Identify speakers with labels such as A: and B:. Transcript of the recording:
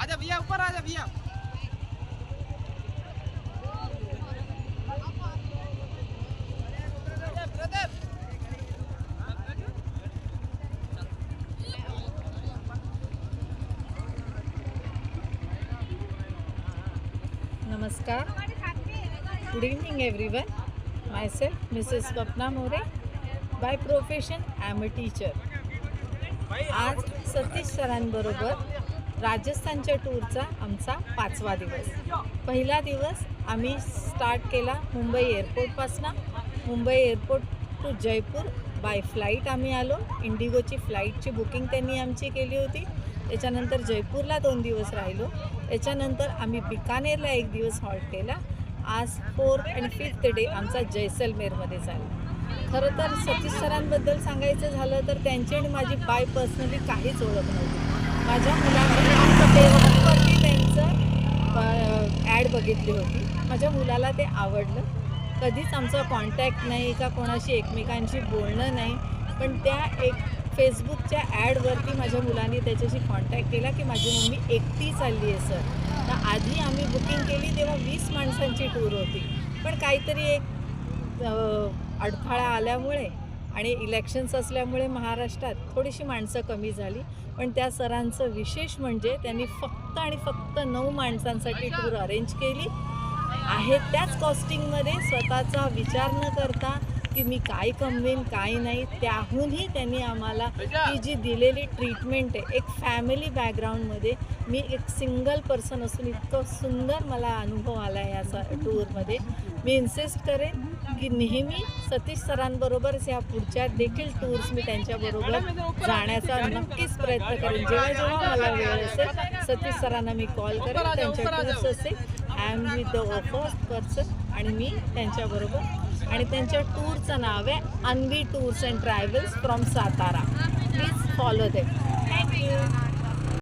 A: आजा भैया, ऊपर आजा भैया।
B: नमस्कार, good evening everyone. Myself Mrs Swapna More. By profession I am a teacher. आज सतीश सरांबरोबर राजस्थानच्या टूरचा आमचा 5वा दिवस. पहिला दिवस आम्ही स्टार्ट केला मुंबई एअरपोर्टपासून. Mumbai airport to Jaipur by flight आम्ही आलो. इंडिगोची फ्लाईटची बुकिंग त्यांनी आमची केली होती. त्याच्यानंतर जयपूरला 2 दिवस राहिलो. त्याच्यानंतर आम्ही बिकानेरला 1 दिवस हॉल्ट केला. आज 4th आणि 5th डे आमचा जैसलमेरमध्ये झाला. खरं तर सतीश सरांबद्दल सांगायचं झालं तर त्यांची आणि माझी बाय पर्सनली काहीच ओळख नव्हती. माझ्या मुलाने फेसबुकवरती त्यांचं ॲड बघितली होती. माझ्या मुलाला ते आवडलं. कधीच आमचा कॉन्टॅक्ट नाही का कोणाशी एकमेकांशी बोलणं नाही, पण त्या एक फेसबुकच्या ॲडवरती माझ्या मुलांनी त्याच्याशी कॉन्टॅक्ट केला की माझी मम्मी एकटी चालली आहे सर. तर आधी आम्ही बुकिंग केली तेव्हा 20 माणसांची टूर होती, पण काहीतरी एक अडथळा आल्यामुळे आणि इलेक्शन्स असल्यामुळे महाराष्ट्रात थोडीशी माणसं कमी झाली. पण त्या सरांचं विशेष म्हणजे त्यांनी फक्त आणि फक्त 9 माणसांसाठी टूर अरेंज केली आहे. त्याच कॉस्टिंगमध्ये स्वतःचा विचार न करता की मी काय कमवेन काय नाही, त्याहूनही त्यांनी आम्हाला ही जी दिलेली ट्रीटमेंट आहे, एक फॅमिली बॅकग्राऊंडमध्ये मी एक सिंगल पर्सन असून इतकं सुंदर मला अनुभव आला आहे या टूरमध्ये. मी इन्सिस्ट करेन की नेहमी सतीश सरांबरोबरच या पुढच्या देखील टूर्स मी त्यांच्याबरोबर जाण्याचा नक्कीच प्रयत्न करेन. जेव्हा जेव्हा मला वेळ असेल सतीश सरांना मी कॉल करेन. त्यांच्या टूर्स असेल I am with the first person आणि मी त्यांच्याबरोबर. आणि त्यांच्या टूरचं नाव आहे Anvi tours and travels from Satara. Please follow them. Thank you.